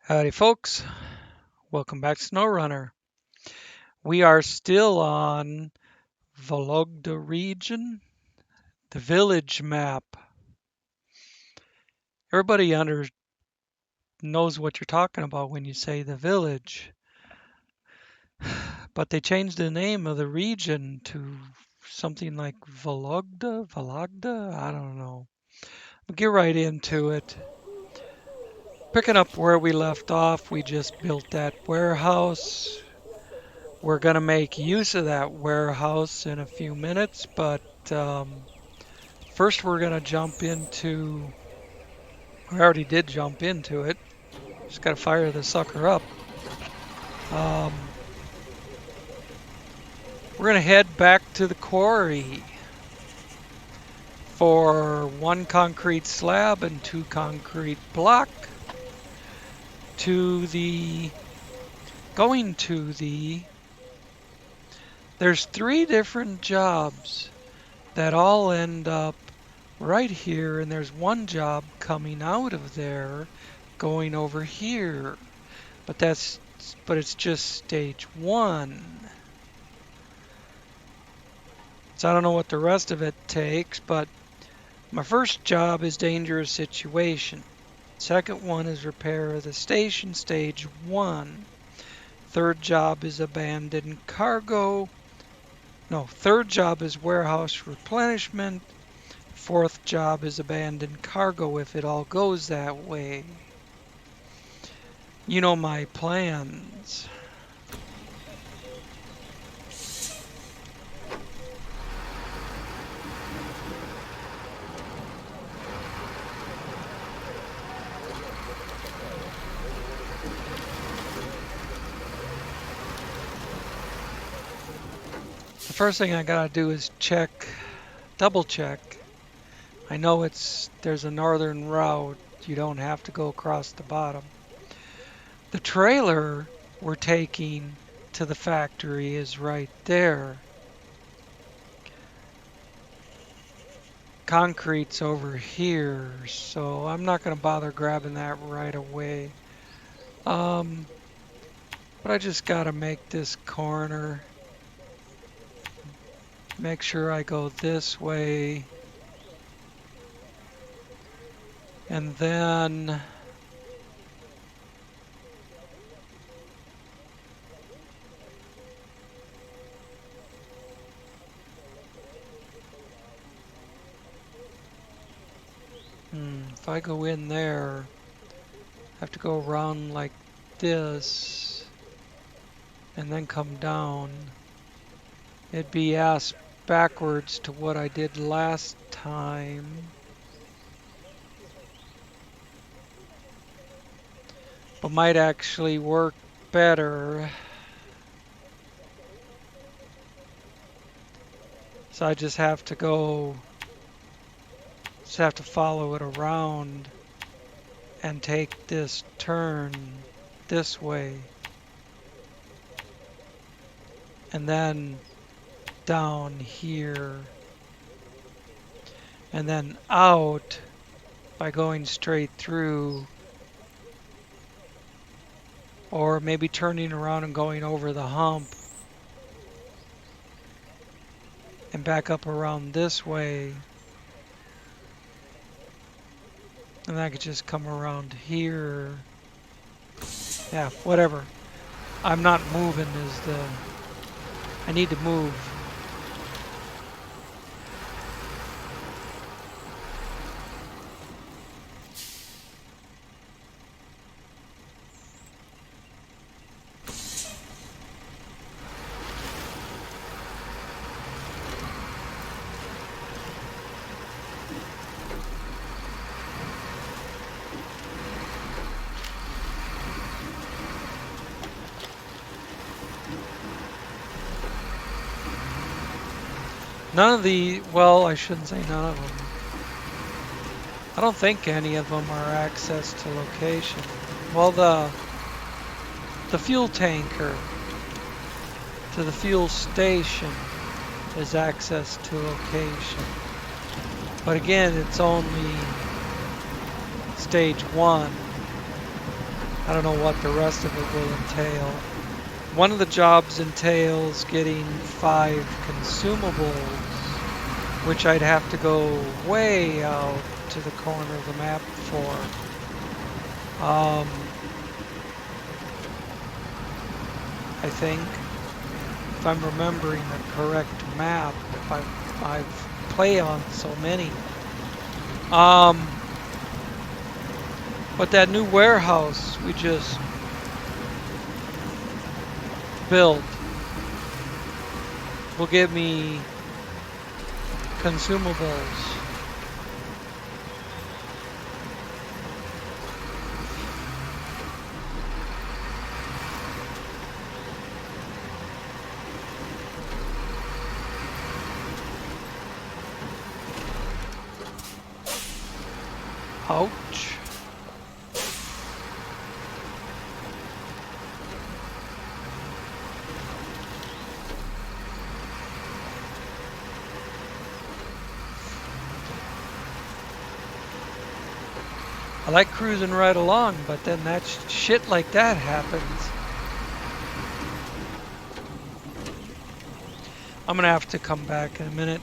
Howdy folks, welcome back to SnowRunner. We are still on Vologda region, the village map. Everybody knows what you're talking about when you say the village, but they changed the name of the region to something like Vologda, I don't know. We'll get right into it. Picking up where we left off, we just built that warehouse. We're going to make use of that warehouse in a few minutes, but first we're going to jump into, we already did jump into it. Just got to fire the sucker up. We're going to head back to the quarry for 1 concrete slab and 2 concrete block there's 3 different jobs that all end up right here, and there's 1 job coming out of there going over here, but it's just stage 1. So I don't know what the rest of it takes, but my first job is dangerous situation. Second one is repair of the station, stage 1. Third job is abandoned cargo. No, third job is warehouse replenishment. Fourth job is abandoned cargo if it all goes that way. You know my plans. The first thing I gotta do is double check. I know there's a northern route. You don't have to go across the bottom. The trailer we're taking to the factory is right there. Concrete's over here, so I'm not going to bother grabbing that right away. But I just got to make this corner. Make sure I go this way. And then if I go in there, I have to go around like this and then come down. It'd be ass backwards to what I did last time. But might actually work better. So I just have to follow it around and take this turn this way. And then down here. And then out by going straight through. Or maybe turning around and going over the hump. And back up around this way. And I could just come around here. Yeah, whatever. I'm not moving I need to move. Well, I shouldn't say none of them. I don't think any of them are access to location. Well, the fuel tanker to the fuel station is access to location. But again, it's only stage 1. I don't know what the rest of it will entail. One of the jobs entails getting 5 consumables, which I'd have to go way out to the corner of the map for. I think, if I'm remembering the correct map, if I've played on so many. But that new warehouse we just built will give me consumables. Ouch. I like cruising right along, but then that shit like that happens. I'm gonna have to come back in a minute.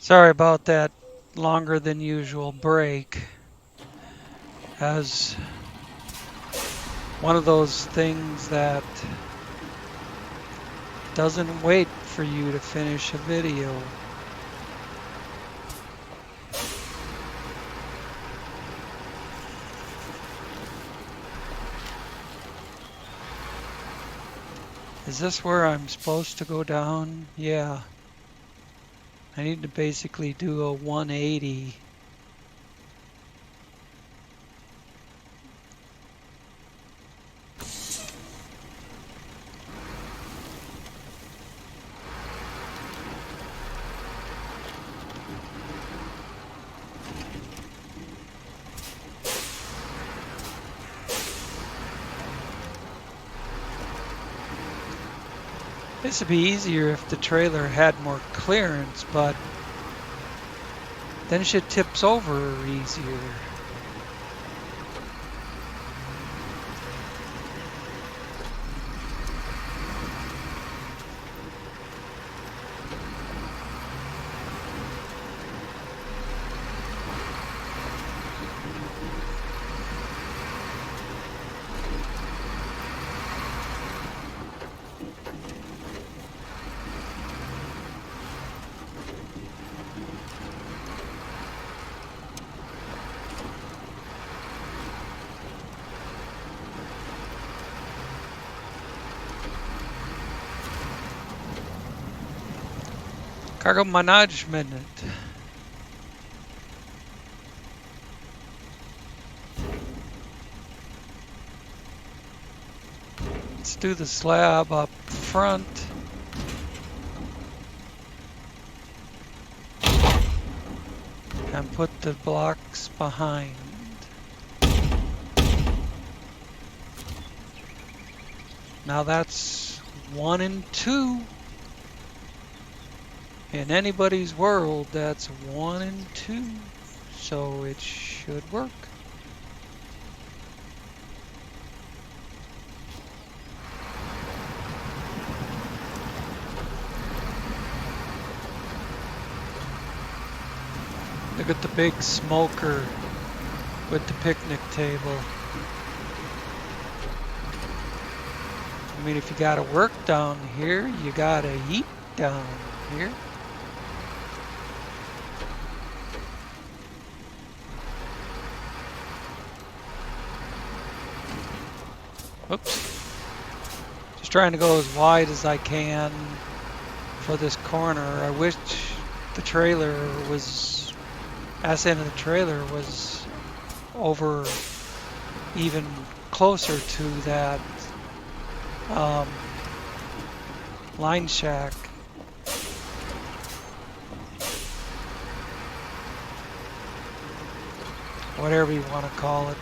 Sorry about that longer than usual break. As one of those things that doesn't wait for you to finish a video. Is this where I'm supposed to go down? Yeah. I need to basically do a 180. This would be easier if the trailer had more clearance, but then shit tips over easier. Cargo management. Let's do the slab up front. And put the blocks behind. Now that's 1 and 2. In anybody's world, that's 1 and 2. So it should work. Look at the big smoker with the picnic table. I mean, if you gotta work down here, you gotta eat down here. Oops. Just trying to go as wide as I can for this corner. I wish the trailer was, ass end of the trailer was over even closer to that line shack. Whatever you want to call it.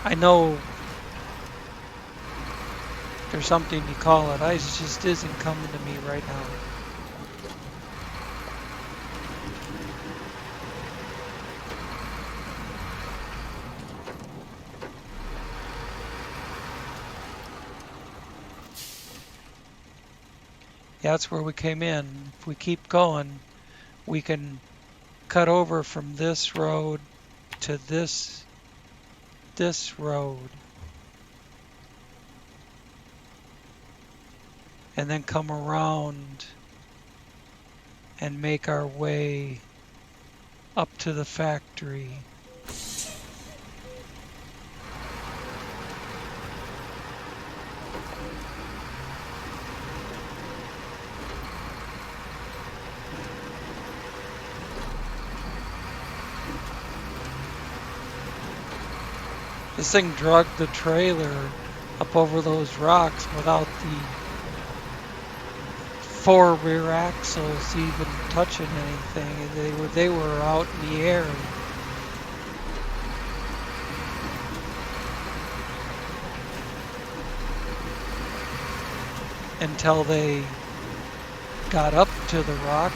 I know there's something you call it. It just isn't coming to me right now. Yeah, that's where we came in. If we keep going, we can cut over from this road to this road. And then come around and make our way up to the factory. This thing dragged the trailer up over those rocks without the 4 rear axles even touching anything. They were out in the air. Until they got up to the rock.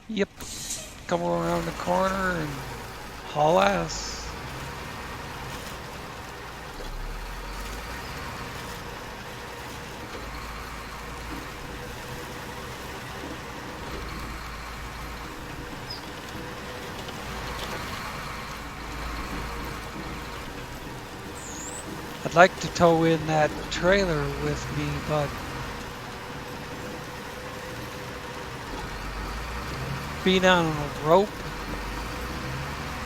Yep. come around the corner and haul ass. I'd like to tow in that trailer with me, but being on a rope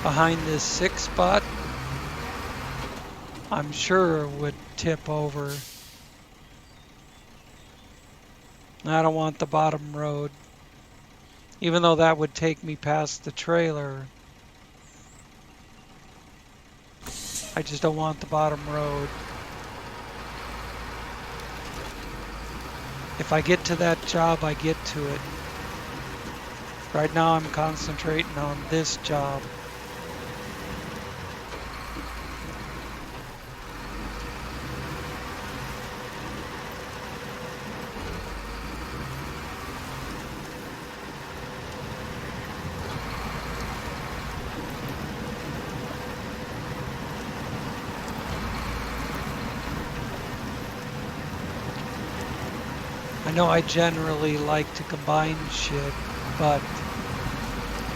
behind this 6-spot, I'm sure it would tip over. I don't want the bottom road, even though that would take me past the trailer. I just don't want the bottom road. If I get to that job, I get to it. Right now I'm concentrating on this job. I know I generally like to combine shit, but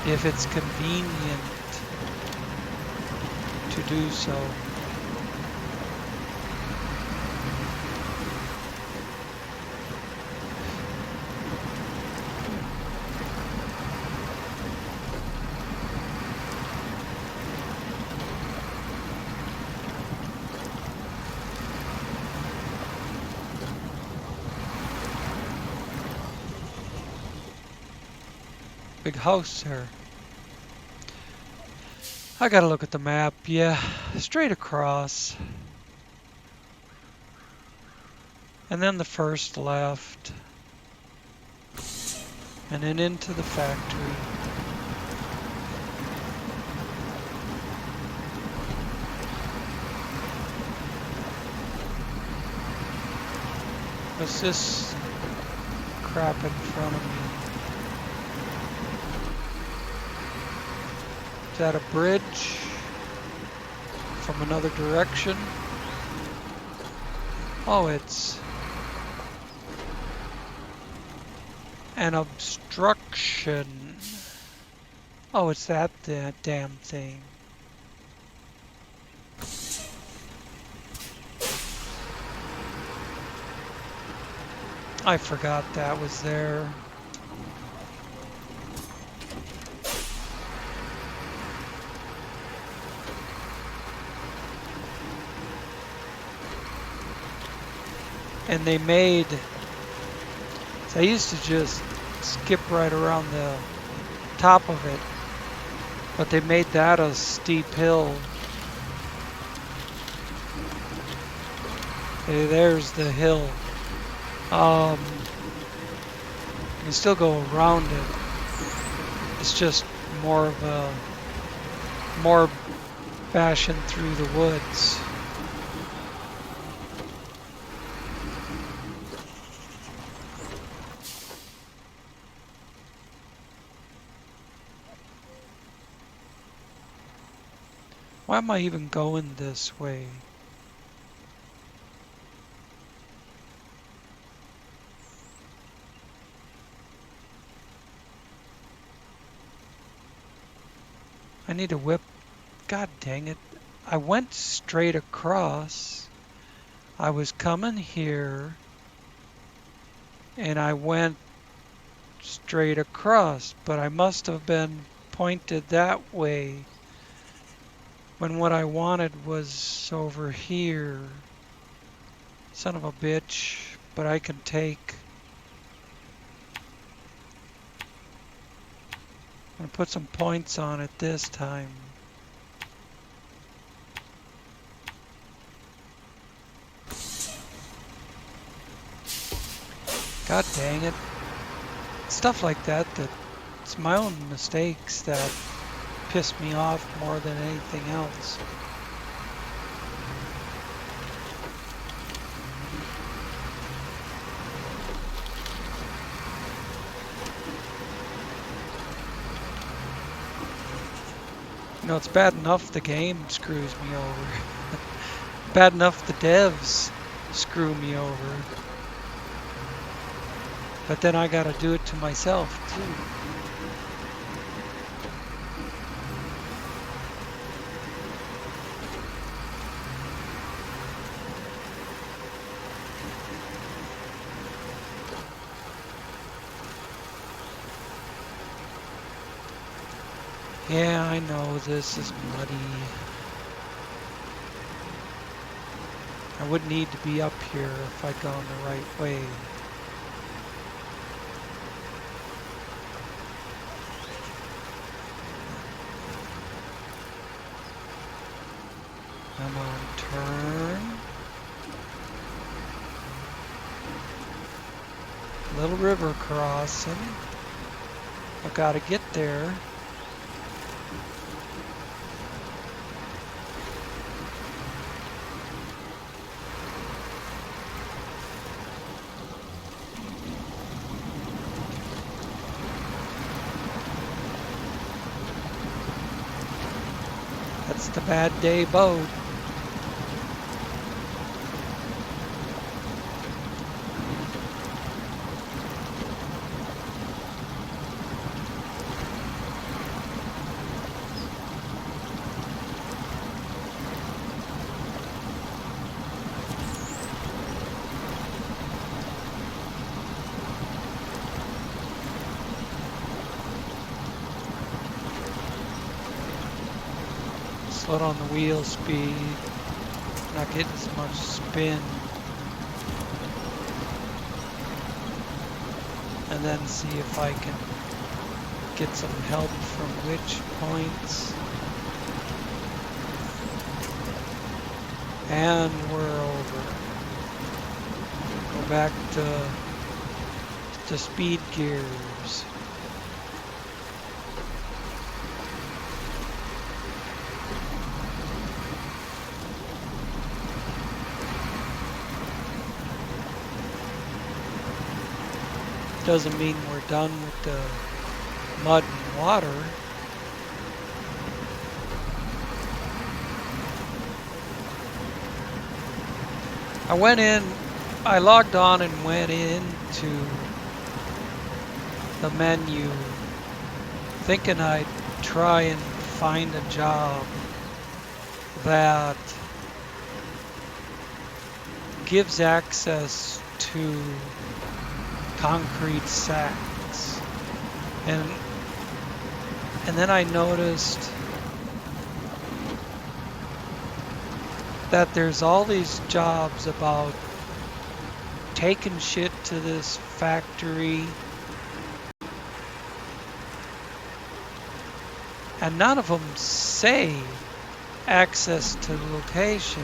if it's convenient to do so. Big house there. I gotta look at the map. Yeah, straight across. And then the first left. And then into the factory. What's this crap in front of me? Is that a bridge from another direction? Oh, it's an obstruction. Oh, it's that damn thing. I forgot that was there. And they made, so I used to just skip right around the top of it, but they made that a steep hill. Hey, there's the hill. You can still go around it. It's just more of a, more bashing through the woods. Why am I even going this way? I need to whip. God dang it. I went straight across. I was coming here. And I went straight across. But I must have been pointed that way. When what I wanted was over here. Son of a bitch. But I can take. I'm gonna put some points on it this time. God dang it. Stuff like that, it's my own mistakes that piss me off more than anything else. You know, it's bad enough the game screws me over. Bad enough the devs screw me over. But then I gotta do it to myself too. Yeah, I know this is muddy. I wouldn't need to be up here if I'd gone the right way. Come on, turn. Little river crossing. I gotta get there. That's the bad day boat. Slow down the wheel speed, not getting as much spin. And then see if I can get some help from which points. And we're over. Go back to speed gears. Doesn't mean we're done with the mud and water. I logged on and went into the menu thinking I'd try and find a job that gives access to concrete sacks, and then I noticed that there's all these jobs about taking shit to this factory, and none of them say access to the location.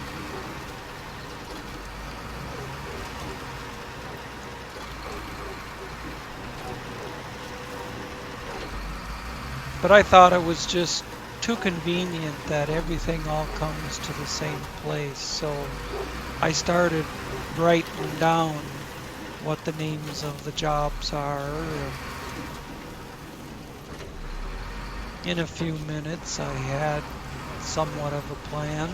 But I thought it was just too convenient that everything all comes to the same place. So I started writing down what the names of the jobs are. In a few minutes, I had somewhat of a plan.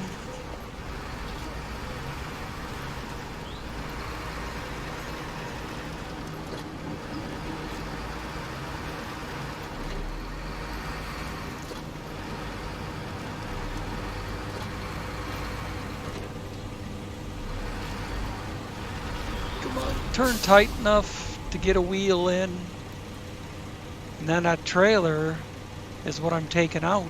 Turn tight enough to get a wheel in, and then that trailer is what I'm taking out.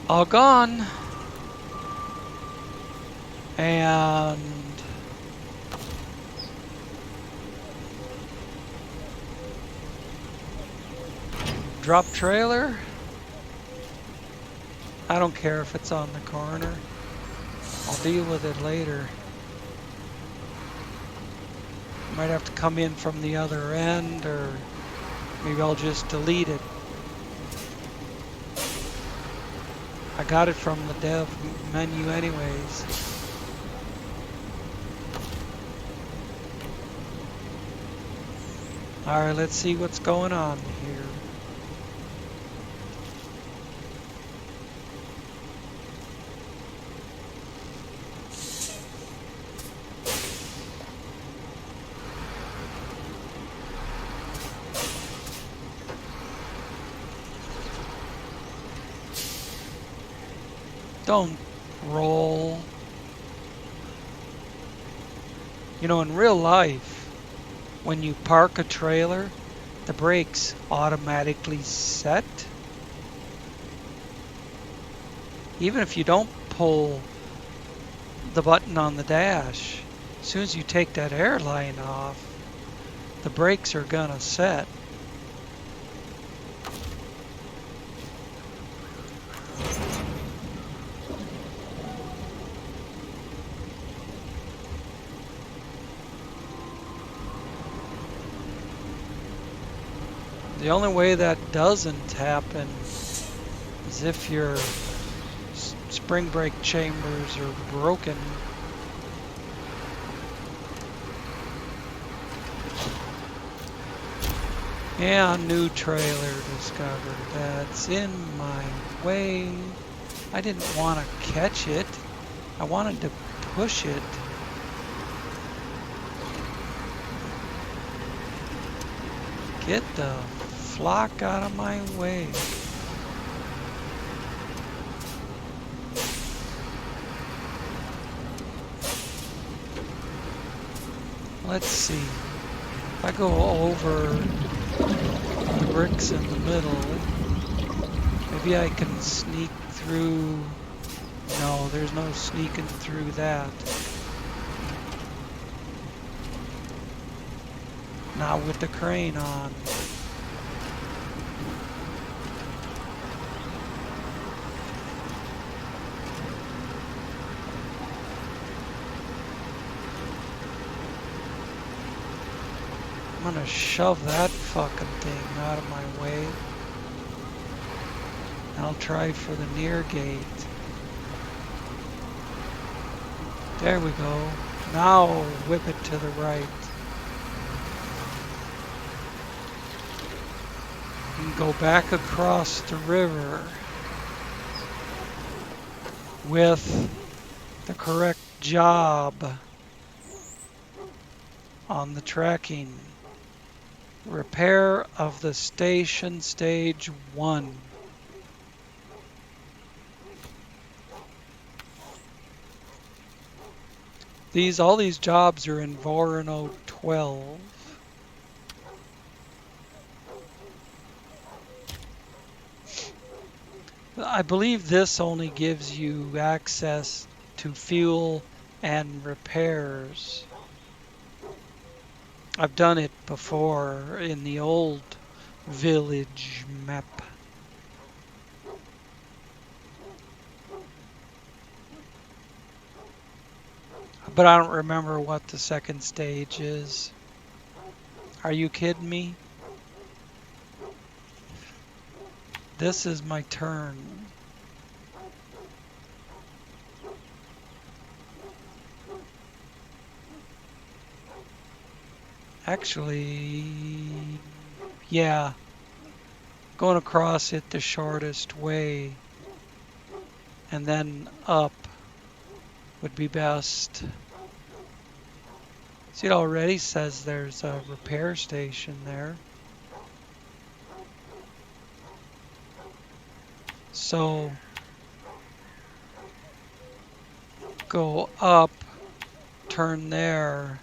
All gone. And drop trailer. I don't care if it's on the corner. I'll deal with it later. Might have to come in from the other end, or maybe I'll just delete it. I got it from the dev menu anyways. Alright, let's see what's going on here. Don't roll. You know, in real life, when you park a trailer, the brakes automatically set. Even if you don't pull the button on the dash, as soon as you take that airline off, the brakes are gonna set. The only way that doesn't happen is if your spring brake chambers are broken. Yeah, new trailer discovered. That's in my way. I didn't want to catch it. I wanted to push it. Get the flock out of my way. Let's see. If I go over the bricks in the middle, maybe I can sneak through. No, there's no sneaking through that. Not with the crane on. I'm gonna shove that fucking thing out of my way. I'll try for the near gate. There we go. Now whip it to the right. And go back across the river with the correct job on the tracking. Repair of the station stage 1. All these jobs are in Vologda 12. I believe this only gives you access to fuel and repairs. I've done it before in the old village map. But I don't remember what the second stage is. Are you kidding me? This is my turn. Actually, yeah. Going across it the shortest way and then up would be best. See, it already says there's a repair station there. So go up, turn there,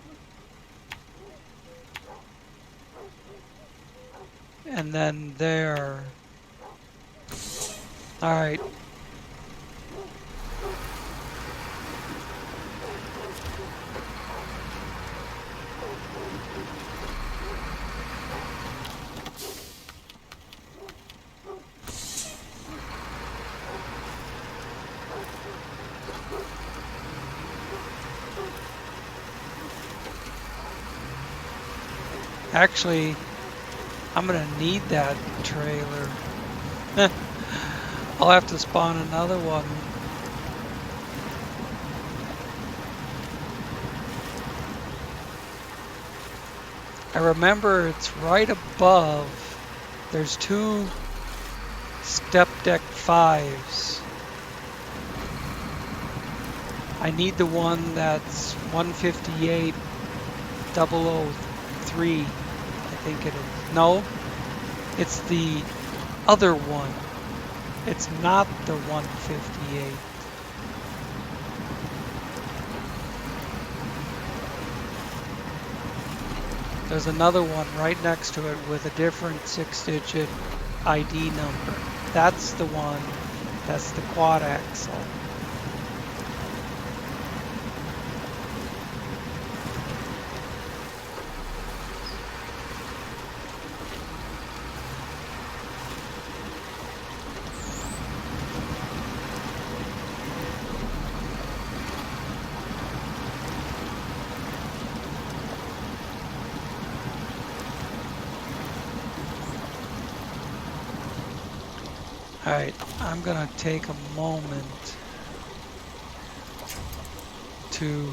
and then there. All right. Actually, I'm gonna need that trailer. I'll have to spawn another one. I remember it's right above. There's 2 step deck 5s. I need the one that's 158,003, I think it is. No, it's the other one. It's not the 158. There's another one right next to it with a different 6-digit ID number. That's the one. That's the quad axle. Alright, I'm gonna take a moment to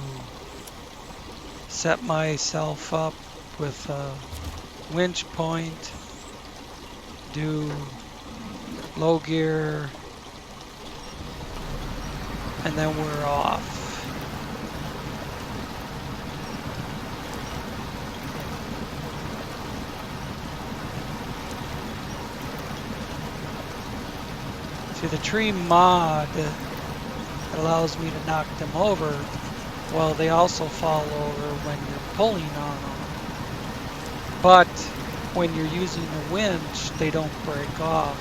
set myself up with a winch point, do low gear, and then we're off. See, the tree mod allows me to knock them over. Well, they also fall over when you're pulling on them. But when you're using the winch, they don't break off.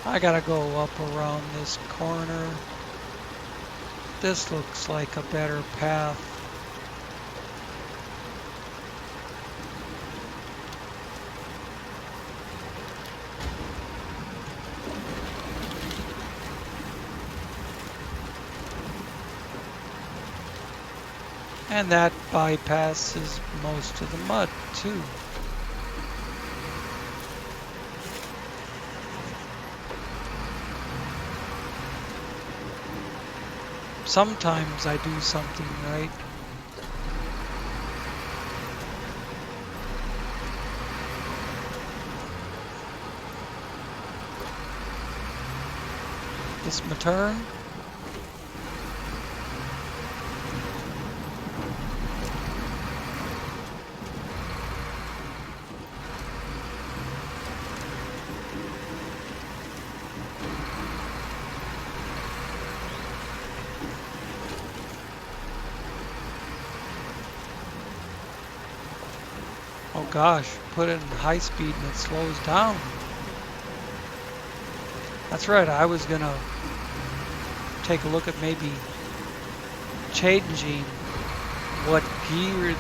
I gotta go up around this corner. This looks like a better path. And that bypasses most of the mud too. Sometimes I do something right. This my turn. Oh gosh, put it in high speed and it slows down. That's right, I was gonna take a look at maybe changing what gear,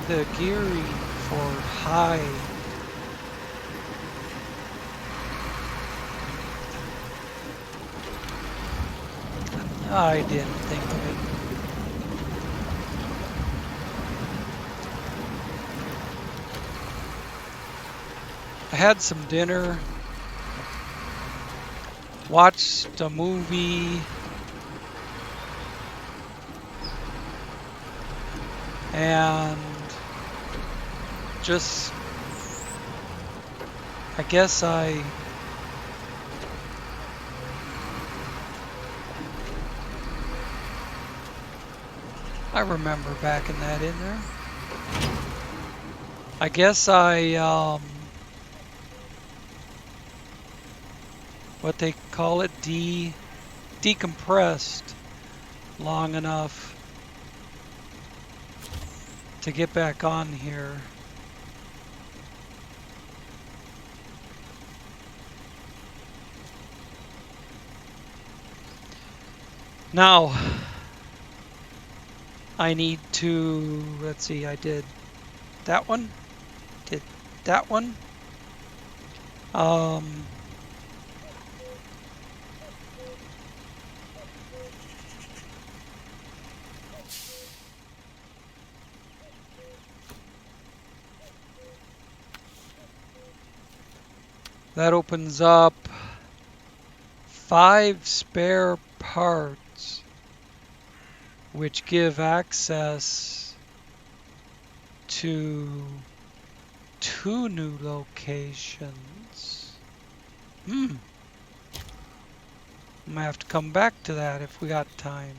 the gearing for high. I didn't think of it. I had some dinner, watched a movie, and just, I guess I remember backing that in there. I guess I what they call it, decompressed long enough to get back on here. Now I need to, let's see, I did that one, did that one. That opens up 5 spare parts, which give access to 2 new locations. I'm gonna have to come back to that if we got time.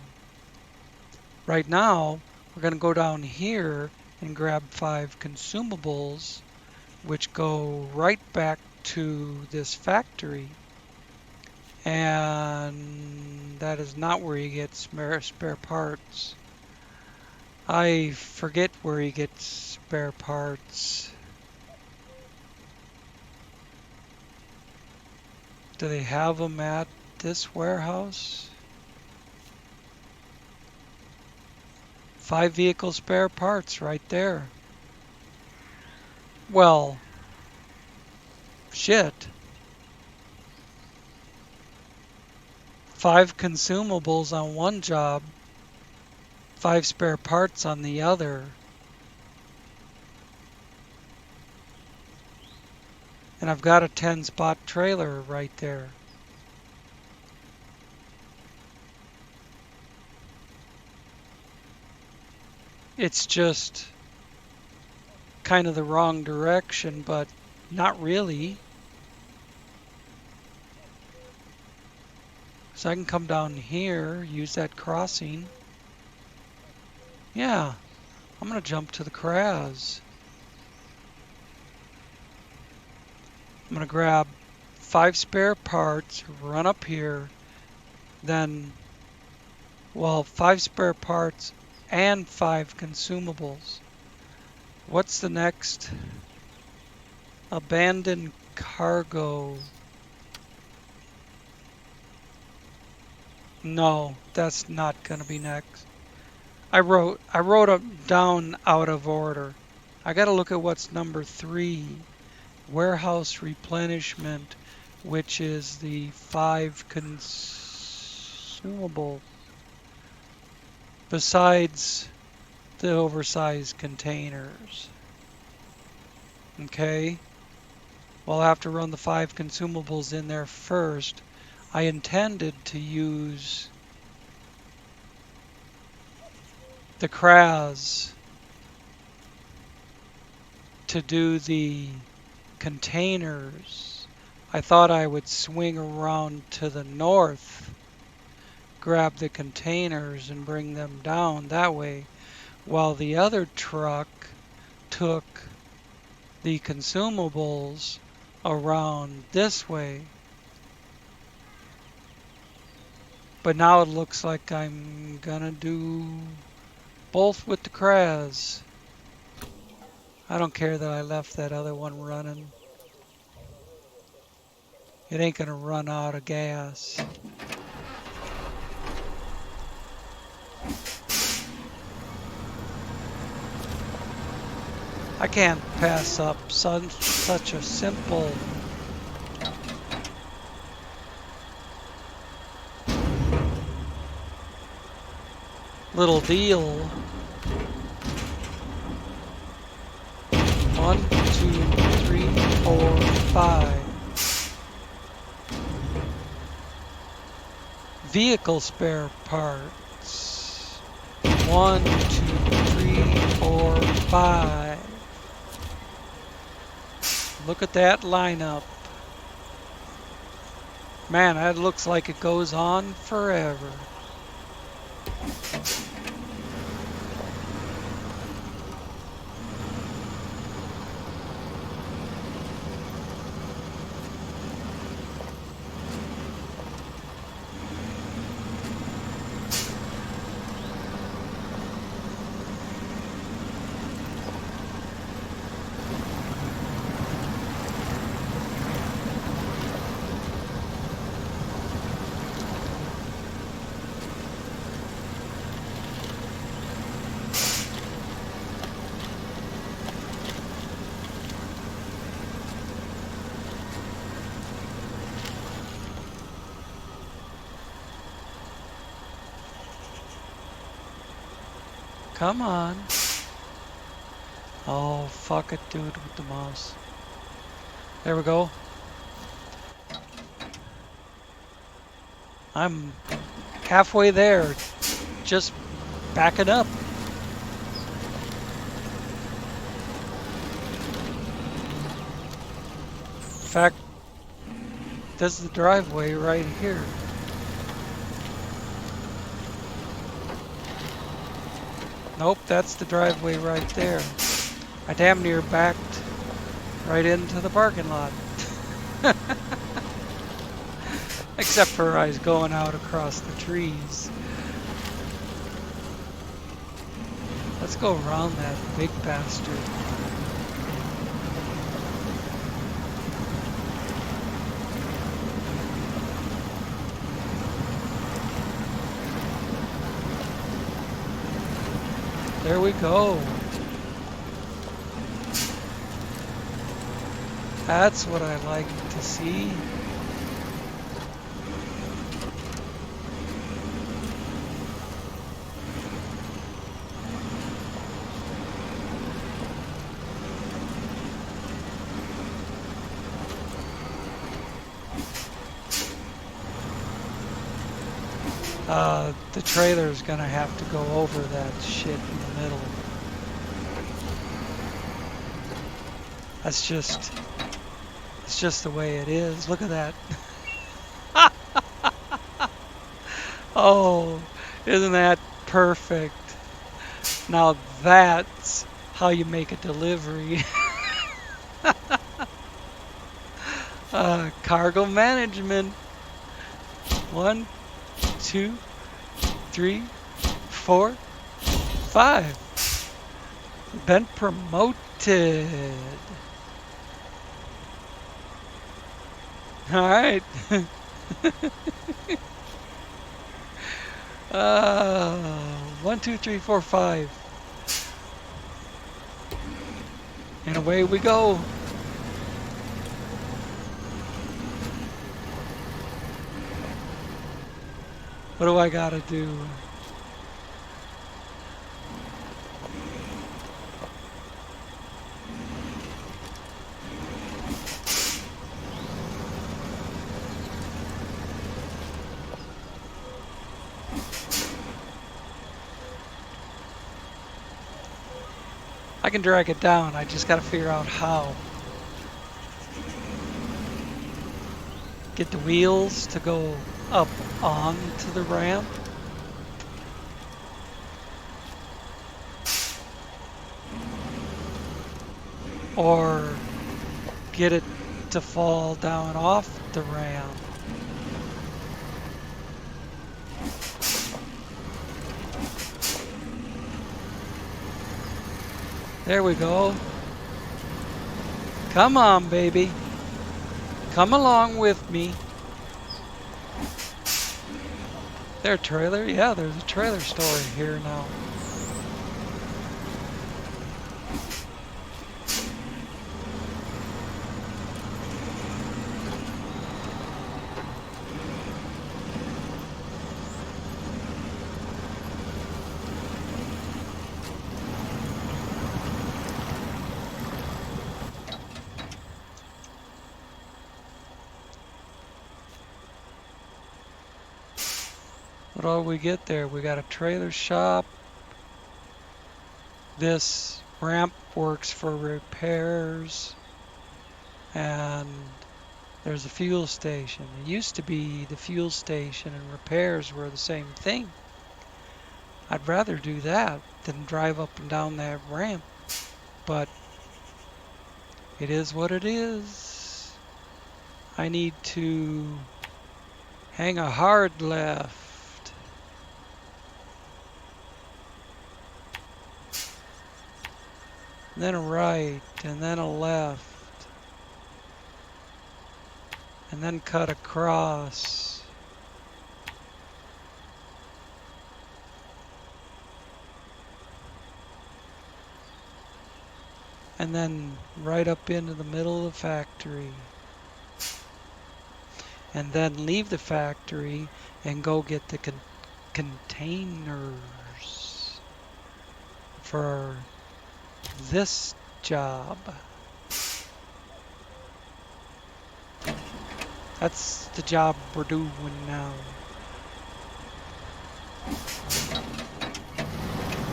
Right now, we're gonna go down here and grab 5 consumables, which go right back to this factory. And that is not where you get spare parts. I forget where you get spare parts. Do they have them at this warehouse? 5 vehicle spare parts right there. Well, shit. 5 consumables on one job, 5 spare parts on the other. And I've got a 10-spot trailer right there. It's just kind of the wrong direction, but not really. So I can come down here, use that crossing. Yeah, I'm going to jump to the Kraz. I'm going to grab 5 spare parts, run up here, then, well, 5 spare parts and 5 consumables. What's the next? Abandoned cargo. No, that's not going to be next. I wrote them down out of order. I got to look at what's number 3. Warehouse replenishment, which is the 5 consumables. Besides the oversized containers. Okay. Well, I'll have to run the 5 consumables in there first. I intended to use the Kraz to do the containers. I thought I would swing around to the north, grab the containers and bring them down that way, while the other truck took the consumables around this way. But now it looks like I'm gonna do both with the Kraz. I don't care that I left that other one running. It ain't gonna run out of gas. I can't pass up such a simple little deal. 1, 2, 3, 4, 5. Vehicle spare parts. 1, 2, 3, 4, 5. Look at that lineup. Man, that looks like it goes on forever. Come on. Oh, fuck it, dude, with the mouse. There we go. I'm halfway there, just backing up. In fact, this is the driveway right here. Nope, that's the driveway right there. I damn near backed right into the parking lot. Except for I was going out across the trees. Let's go around that big bastard. There we go. That's what I like to see. The trailer's gonna have to go over that shit in the middle. It's just the way it is. Look at that. Oh, isn't that perfect? Now that's how you make a delivery. Cargo management. 1, 2, 3, 4, 5. Been promoted. All right. 1, 2, 3, 4, 5. And away we go. What do I gotta do? I can drag it down, I just gotta figure out how. Get the wheels to go up onto the ramp. Or get it to fall down off the ramp. There we go. Come on, baby. Come along with me. There, trailer? Yeah, there's a trailer store here now. What all we get there? We got a trailer shop. This ramp works for repairs. And there's a fuel station. It used to be the fuel station and repairs were the same thing. I'd rather do that than drive up and down that ramp. But it is what it is. I need to hang a hard left. Then a right, and then a left, and then cut across. And then right up into the middle of the factory. And then leave the factory and go get the containers for this job. That's the job we're doing now.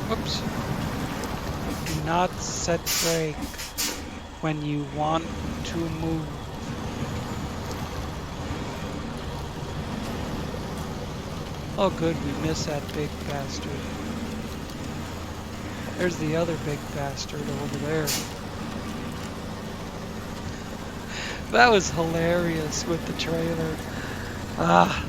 Whoops. Do not set brake when you want to move. Oh good, we missed that big bastard. There's the other big bastard over there. That was hilarious with the trailer. Ah.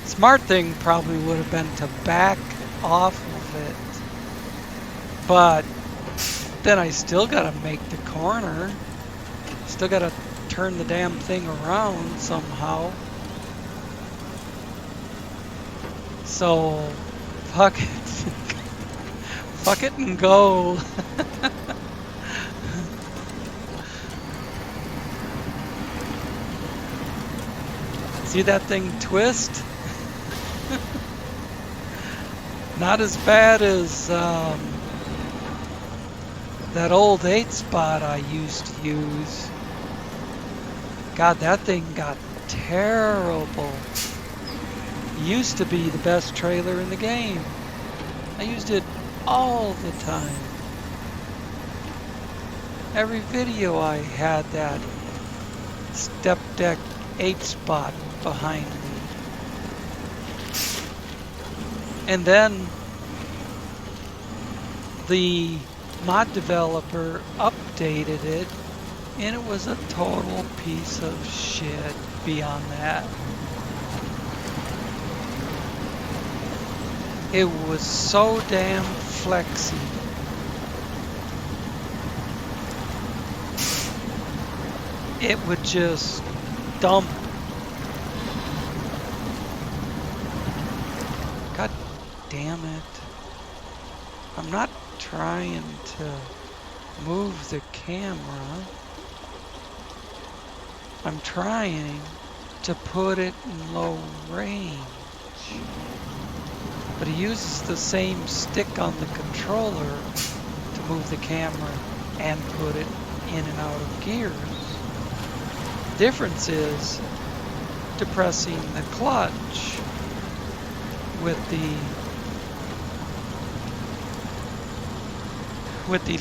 Smart thing probably would have been to back off of it. But then I still gotta make the corner. Still gotta turn the damn thing around somehow. So, fuck it. Fuck it and go. See that thing twist? Not as bad as that old 8 spot I used to use. God, that thing got terrible. Used to be the best trailer in the game. I used it all the time. Every video I had that step deck 8 spot behind me. And then the mod developer updated it, and it was a total piece of shit beyond that. It was so damn flexy. It would just dump. God damn it. I'm not trying to move the camera. I'm trying to put it in low range. But he uses the same stick on the controller to move the camera and put it in and out of gears. The difference is depressing the clutch with the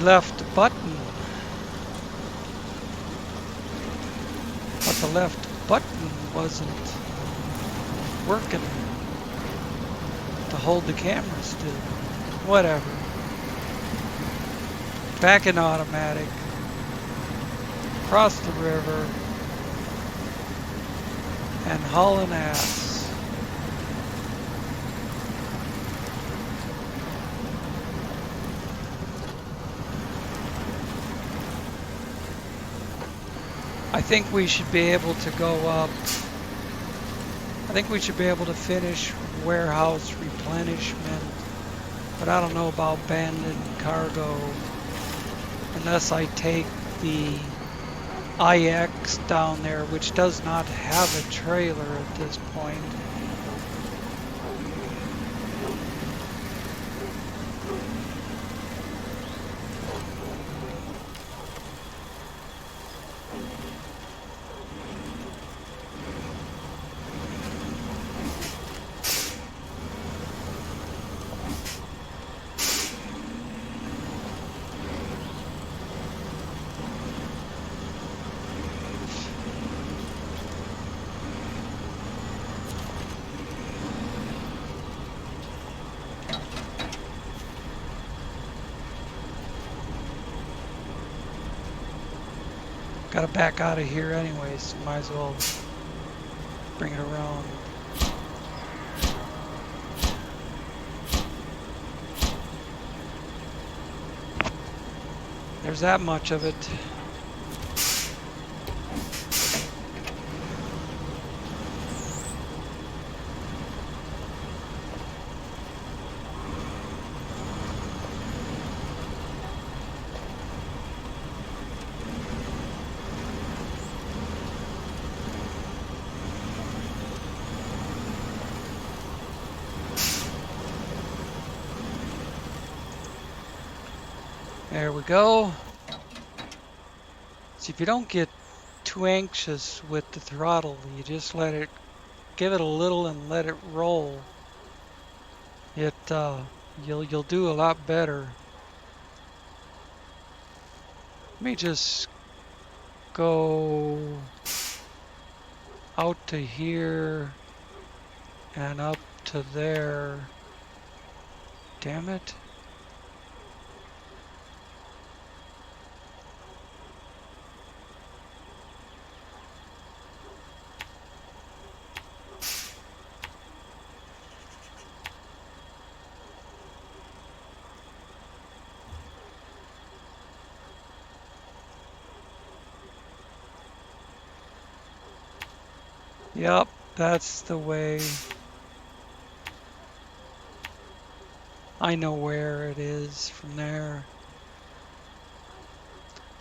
left button. But the left button wasn't working to hold the camera still. Whatever. Back in automatic. Across the river. And hauling ass. I think we should be able to go up. I think we should be able to finish warehouse replenishment, but I don't know about abandoned cargo unless I take the IX down there, which does not have a trailer at this point. Gotta back out of here anyways, might as well bring it around. There's that much of it. There we go. See, if you don't get too anxious with the throttle. You just let it, give it a little and let it roll. You'll do a lot better. Let me just go out to here and up to there. Damn it. Yep, that's the way. I know where it is from there.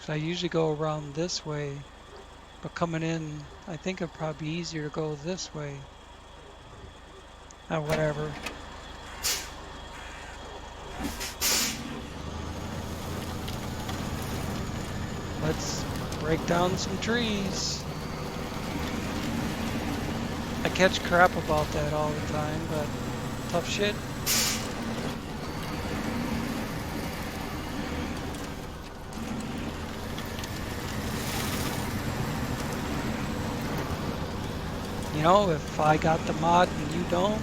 So I usually go around this way, but coming in, I think it'd probably be easier to go this way. Whatever. Let's break down some trees. I catch crap about that all the time, but tough shit. You know, if I got the mod and you don't,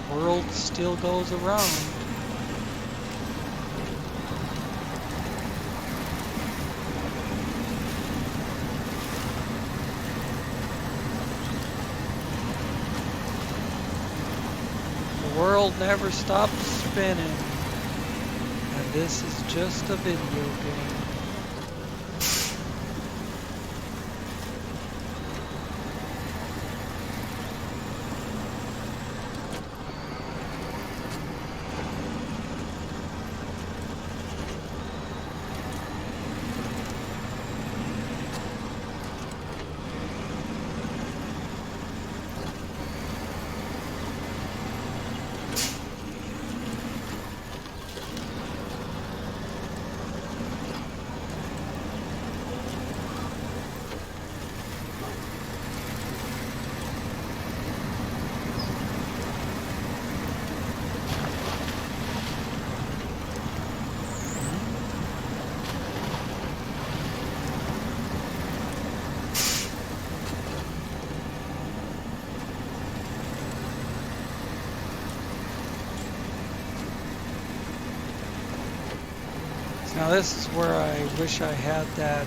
the world still goes around. The world never stops spinning, and this is just a video game. Now this is where I wish I had that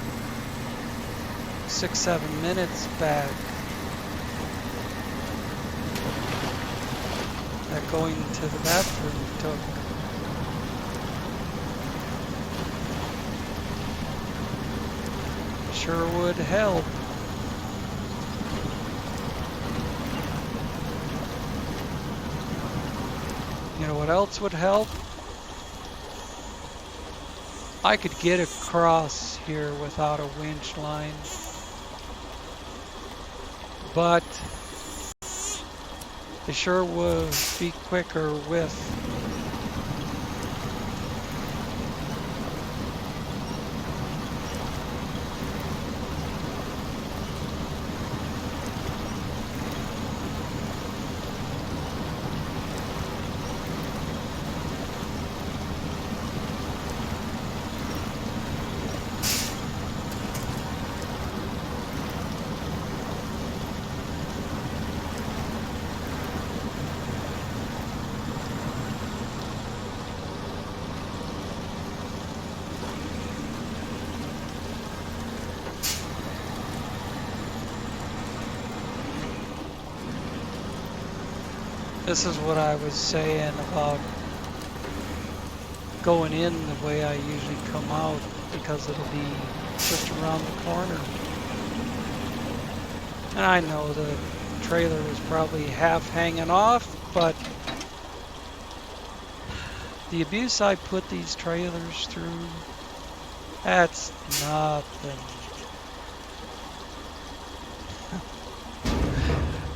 6-7 minutes back. That going to the bathroom took. Sure would help. You know what else would help? I could get across here without a winch line, but it sure would be quicker with. This is what I was saying about going in the way I usually come out, because it'll be just around the corner. And I know the trailer is probably half hanging off, but the abuse I put these trailers through, that's nothing.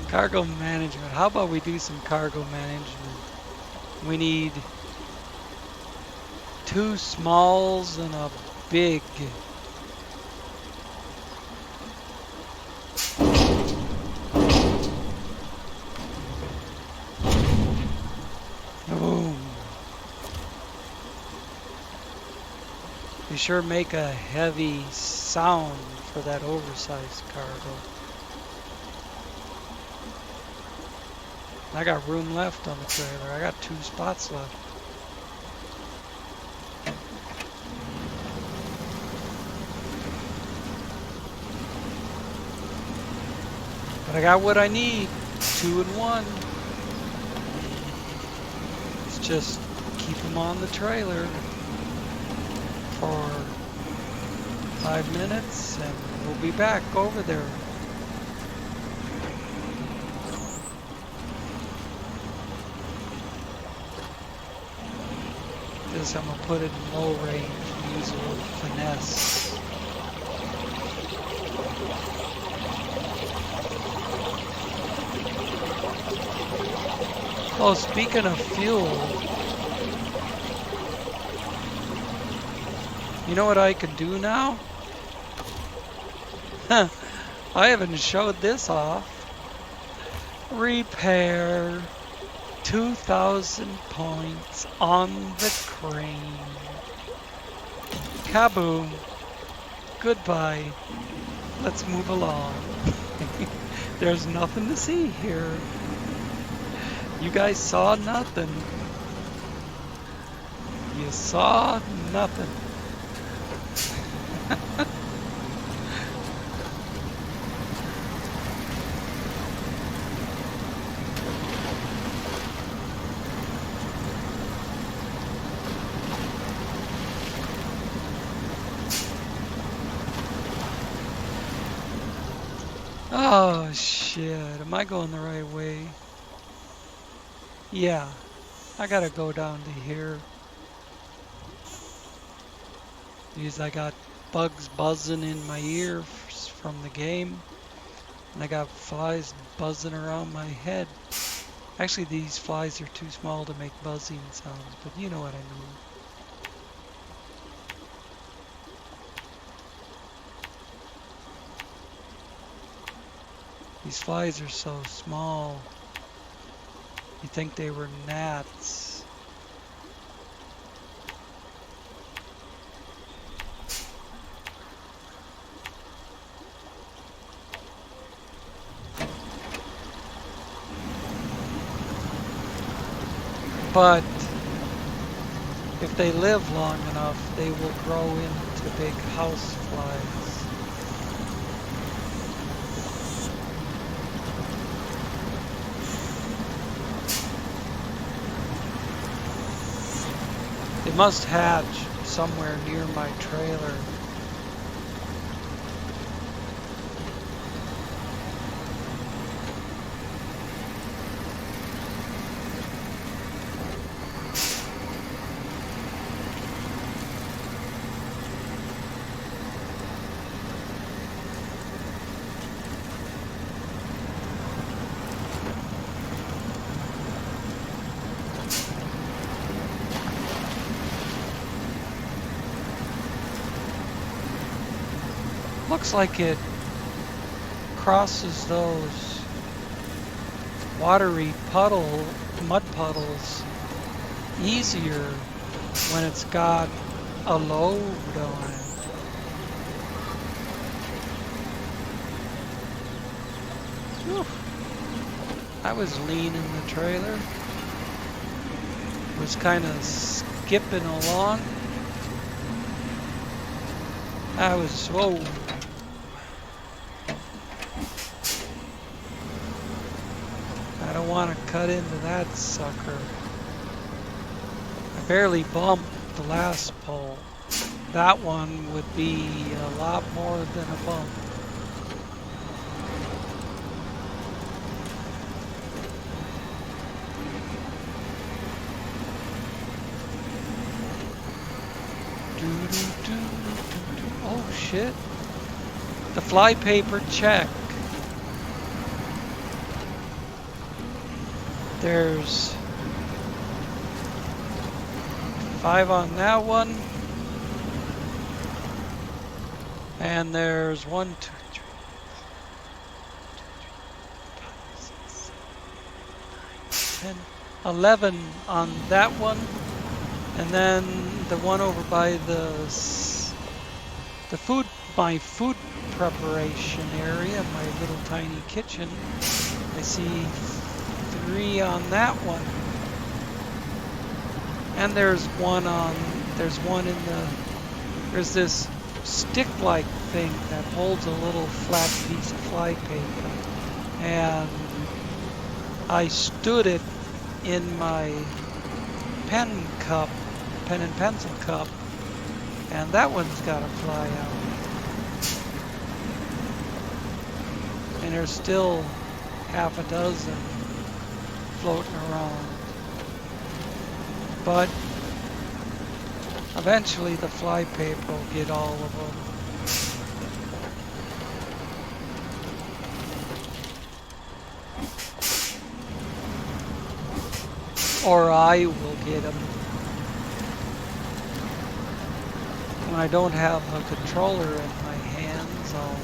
Cargo management. How about we do some cargo management? We need 2 smalls and a big. They sure make a heavy sound for that oversized cargo. I got room left on the trailer. I got 2 spots left. But I got what I need. 2 in 1. Let's just keep them on the trailer for 5 minutes and we'll be back over there. This I'm gonna put it in low range and use a little finesse. Oh, speaking of fuel, you know what I can do now? I haven't showed this off. Repair 2,000 points on the crane. Kaboom. Goodbye. Let's move along. There's nothing to see here. You guys saw nothing. You saw nothing. Oh shit, am I going the right way? Yeah, I gotta go down to here. Because I got bugs buzzing in my ears from the game. And I got flies buzzing around my head. Actually, these flies are too small to make buzzing sounds, but you know what I mean. These flies are so small. You think they were gnats. But if they live long enough, they will grow into big house flies. They must hatch somewhere near my trailer. Looks like it crosses those watery mud puddles easier when it's got a load on it. Whew. I was leaning the trailer, was kind of skipping along. I was, whoa. I don't want to cut into that sucker. I barely bumped the last pole. That one would be a lot more than a bump. Oh shit. The flypaper check. There's 5 on that one. And there's 1, 2, 3, 4, 5, 6, 7, 8, 9, 10, 11 on that one. And then the one over by the my food preparation area, my little tiny kitchen. I see 3 on that one. And there's one there's this stick-like thing that holds a little flat piece of fly paper. And I stood it in my pen and pencil cup, and that one's got to fly out. And there's still half a dozen floating around. But eventually the fly paper will get all of them. Or I will get them. When I don't have a controller in my hands, I'll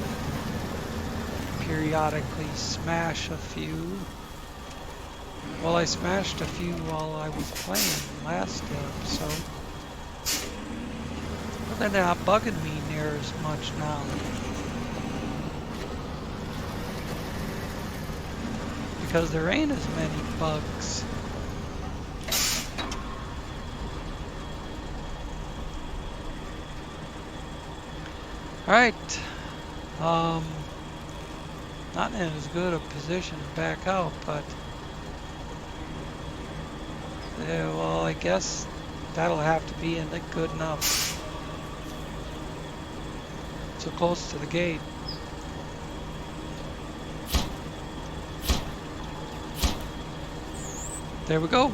periodically smash a few. Well, I smashed a few while I was playing last episode. But they're not bugging me near as much now. Because there ain't as many bugs. Alright. Not in as good a position to back out, but well, I guess that'll have to be good enough. So close to the gate. There we go.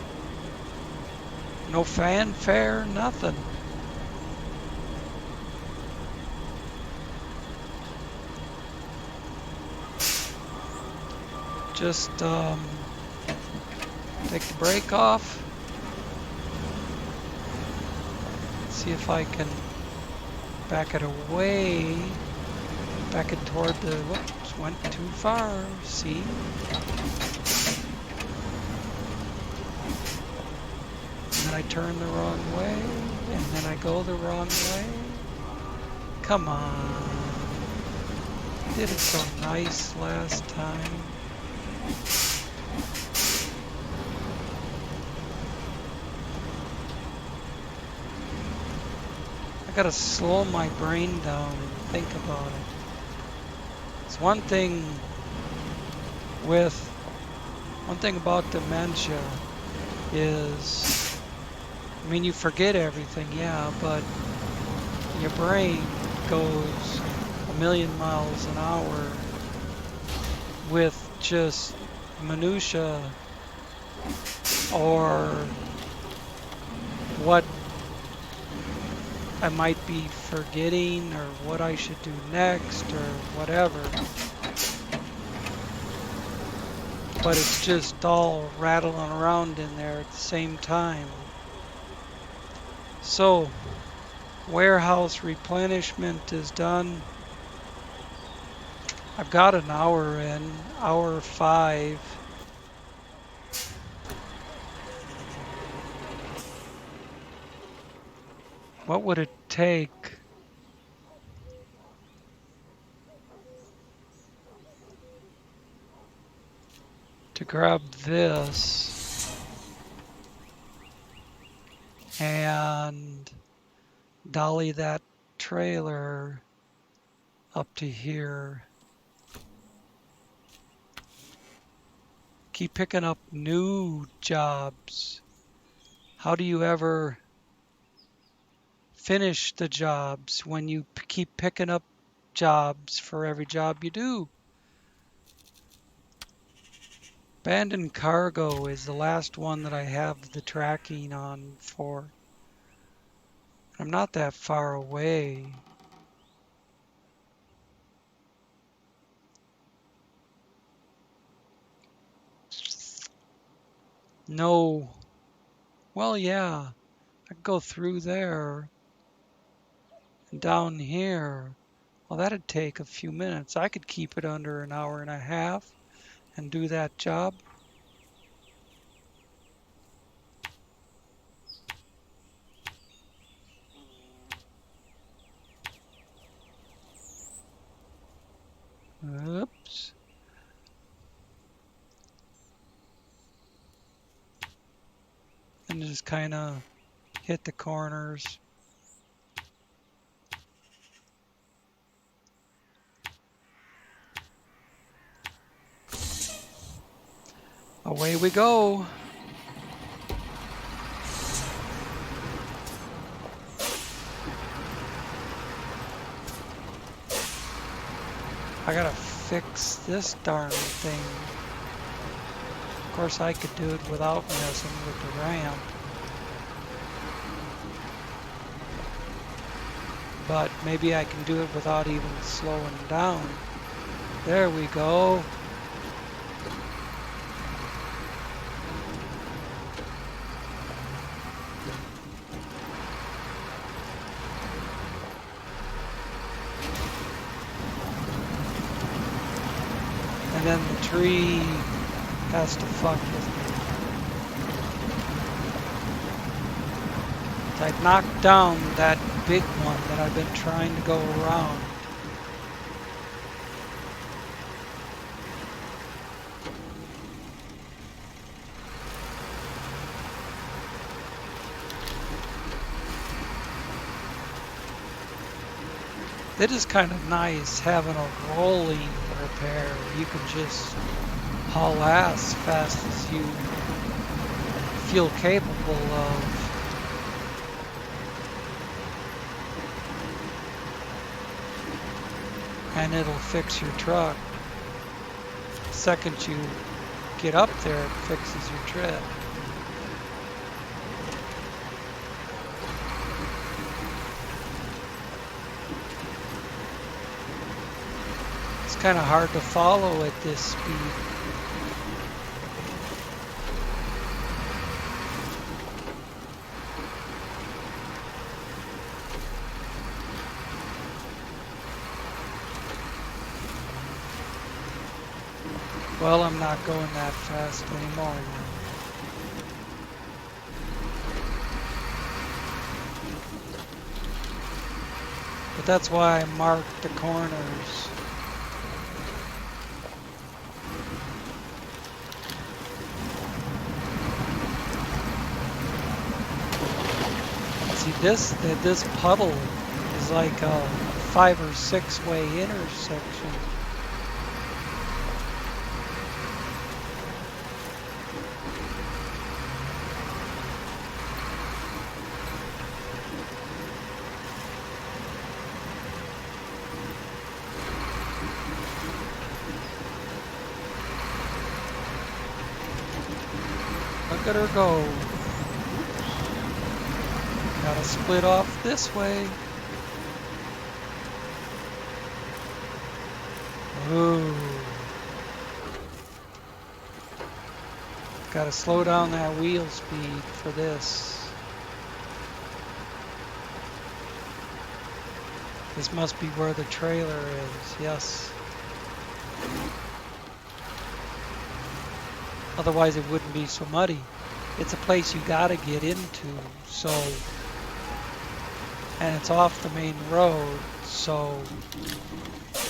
No fanfare, nothing. Just take the brake off. See if I can back it away. Back it toward the, whoops, went too far, see? And then I turn the wrong way, and then I go the wrong way. Come on. Did it so nice last time. I gotta slow my brain down and think about it. It's one thing about dementia is, I mean, you forget everything, yeah, but your brain goes a million miles an hour with just minutia or what I might be forgetting or what I should do next or whatever. But it's just all rattling around in there at the same time. So, warehouse replenishment is done. I've got an hour in, hour 5. What would it take to grab this and dolly that trailer up to here? Keep picking up new jobs. How do you ever finish the jobs when you keep picking up jobs for every job you do? Abandoned cargo is the last one that I have the tracking on for. I'm not that far away. No. Well, yeah. I could go through there and down here. Well, that'd take a few minutes. I could keep it under an hour and a half and do that job. just kind of hit the corners. Away we go. I gotta fix this darn thing. Of course, I could do it without messing with the ramp. But maybe I can do it without even slowing down. There we go. And then the tree has to fuck with me. I knocked down that big one that I've been trying to go around. It is kind of nice having a rolling repair. You can just haul ass fast as you feel capable of. And it'll fix your truck. The second you get up there, it fixes your tread. It's kind of hard to follow at this speed. Well, I'm not going that fast anymore. But that's why I marked the corners. See, this puddle is like a 5 or 6 way intersection. Look at her go. Gotta split off this way. Ooh. Gotta slow down that wheel speed for this. This must be where the trailer is, yes. Otherwise it wouldn't be so muddy. It's a place you gotta get into, so, and it's off the main road, so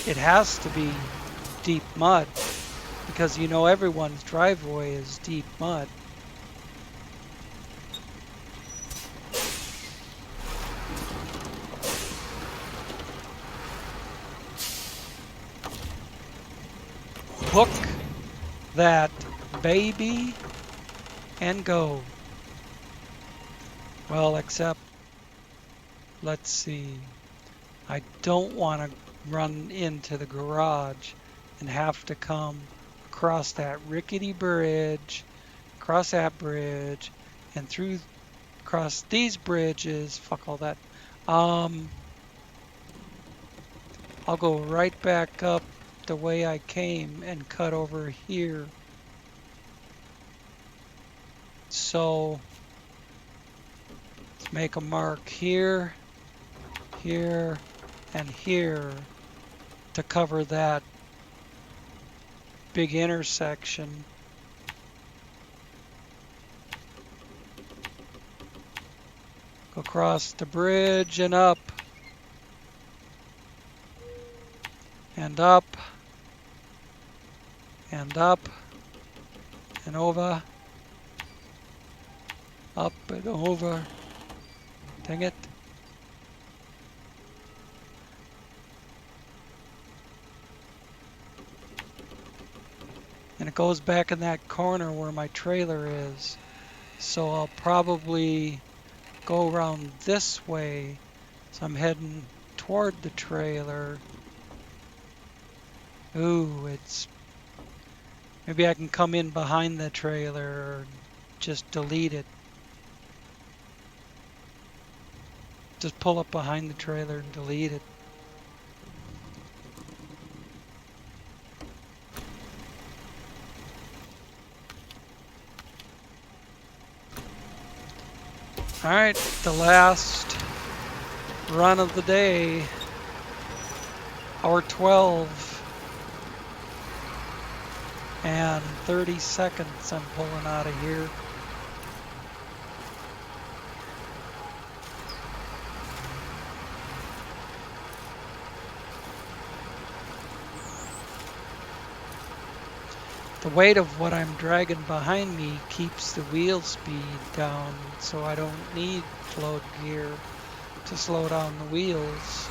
it has to be deep mud, because you know everyone's driveway is deep mud. Hook that baby and go. Well, except, let's see, I don't want to run into the garage and have to come across that rickety bridge, across that bridge, and through, across these bridges, fuck all that. I'll go right back up the way I came and cut over here. So let's make a mark here, here, and here to cover that big intersection. Go across the bridge and up, and up, and up, and over. Up and over. Dang it. And it goes back in that corner where my trailer is. So I'll probably go around this way. So I'm heading toward the trailer. Ooh, maybe I can come in behind the trailer or just delete it. Just pull up behind the trailer and delete it. All right, the last run of the day. Hour 12 and 30 seconds I'm pulling out of here. The weight of what I'm dragging behind me keeps the wheel speed down, so I don't need float gear to slow down the wheels.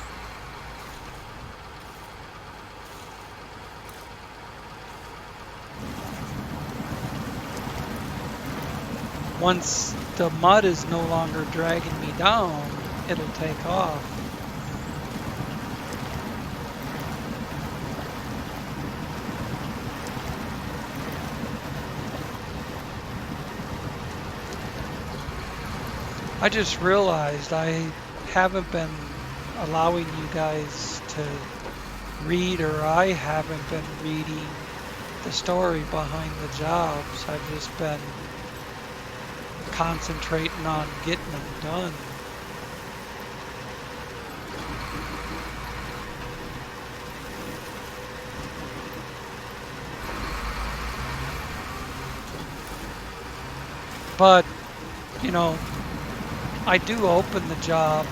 Once the mud is no longer dragging me down, it'll take off. I just realized I haven't been allowing you guys to read, or I haven't been reading the story behind the jobs. I've just been concentrating on getting them done. But, you know, I do open the job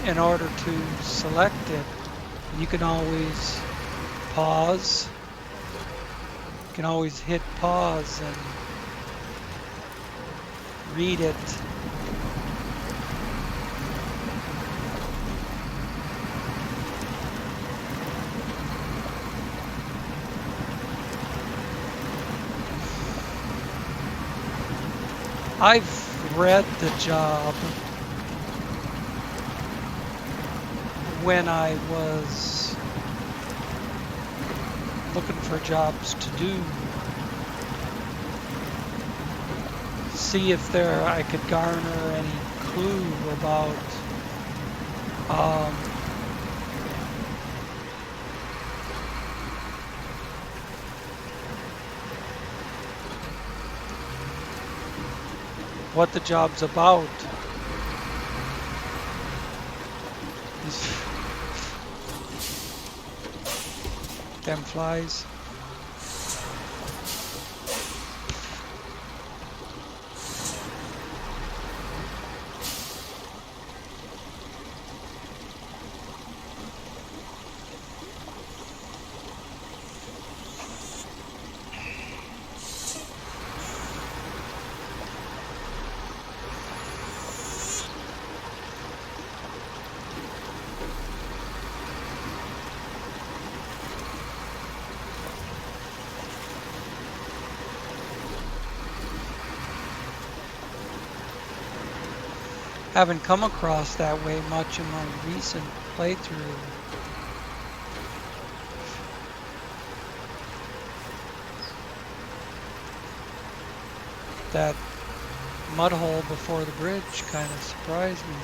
in order to select it. You can always pause. You can always hit pause and read it. I've read the job when I was looking for jobs to do. See if I could garner any clue about what the job's about. These damn flies. Haven't come across that way much in my recent playthrough. That mud hole before the bridge kind of surprised me.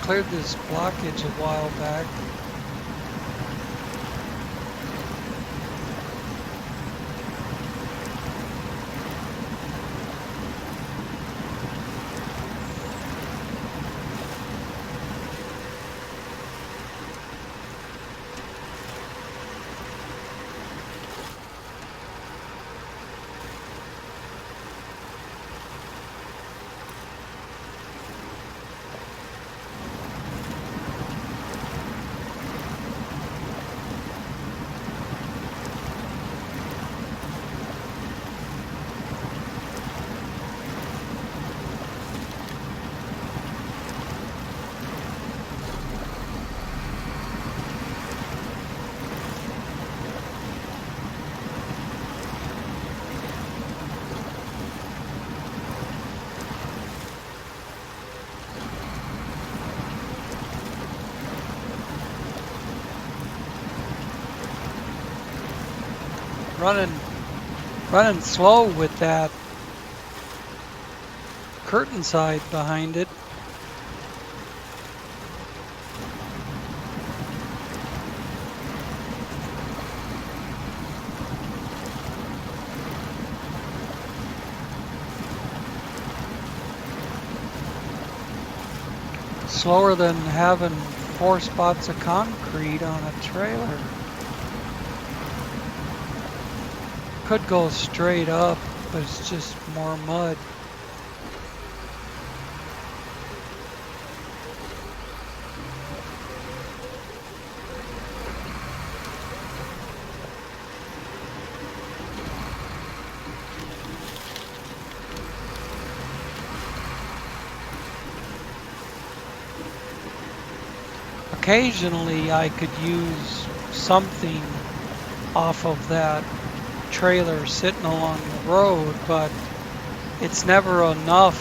Cleared this blockage a while back. running running slow with that curtain side behind it. Slower than having 4 spots of concrete on a trailer. Could go straight up, but it's just more mud. Occasionally I could use something off of that trailer sitting along the road, but it's never enough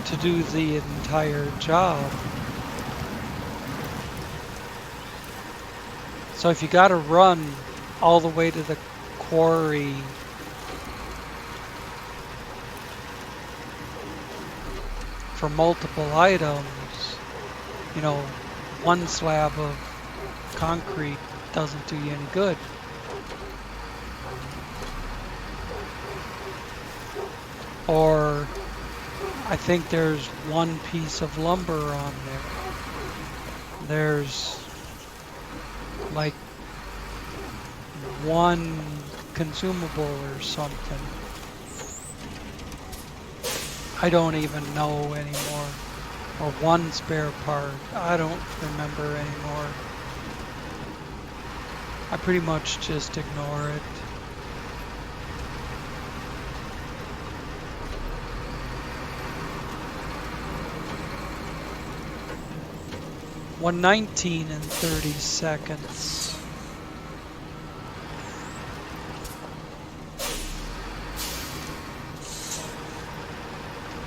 to do the entire job. So if you got to run all the way to the quarry for multiple items, you know, one slab of concrete doesn't do you any good. Or I think there's one piece of lumber on there. There's like one consumable or something. I don't even know anymore. Or one spare part. I don't remember anymore. I pretty much just ignore it. $1:19 and 30 seconds.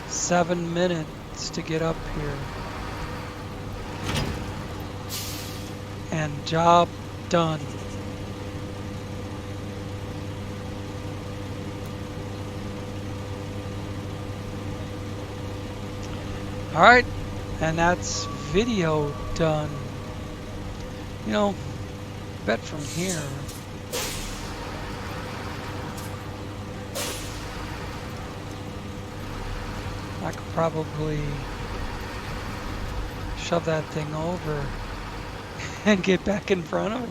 Seven minutes to get up here. And job done. All right, and that's video done. You know, bet from here I could probably shove that thing over and get back in front of it.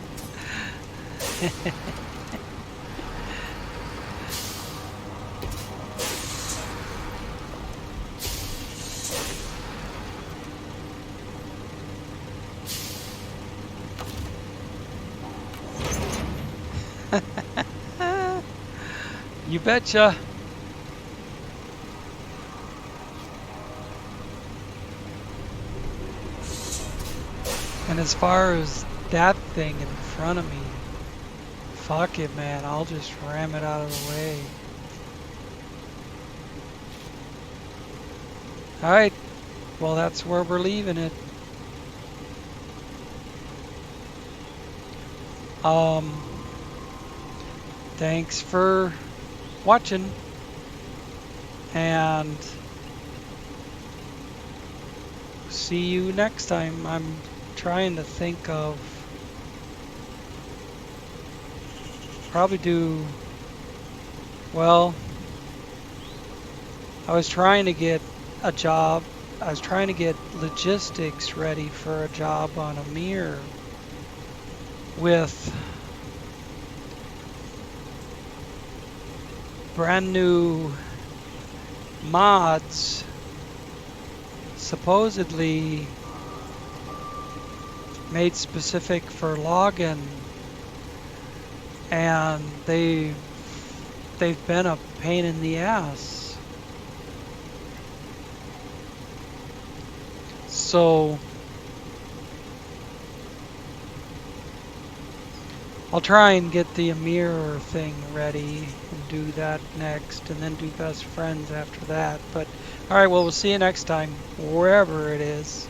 You betcha. And as far as that thing in front of me, fuck it, man. I'll just ram it out of the way. Alright. Well, that's where we're leaving it. Thanks for watching. And see you next time. I'm trying to think of probably do well. I was trying to get a job. I was trying to get logistics ready for a job on a mirror with brand new mods supposedly made specific for login, and they've been a pain in the ass. So I'll try and get the mirror thing ready and do that next, and then do best friends after that. But alright, well, we'll see you next time, wherever it is.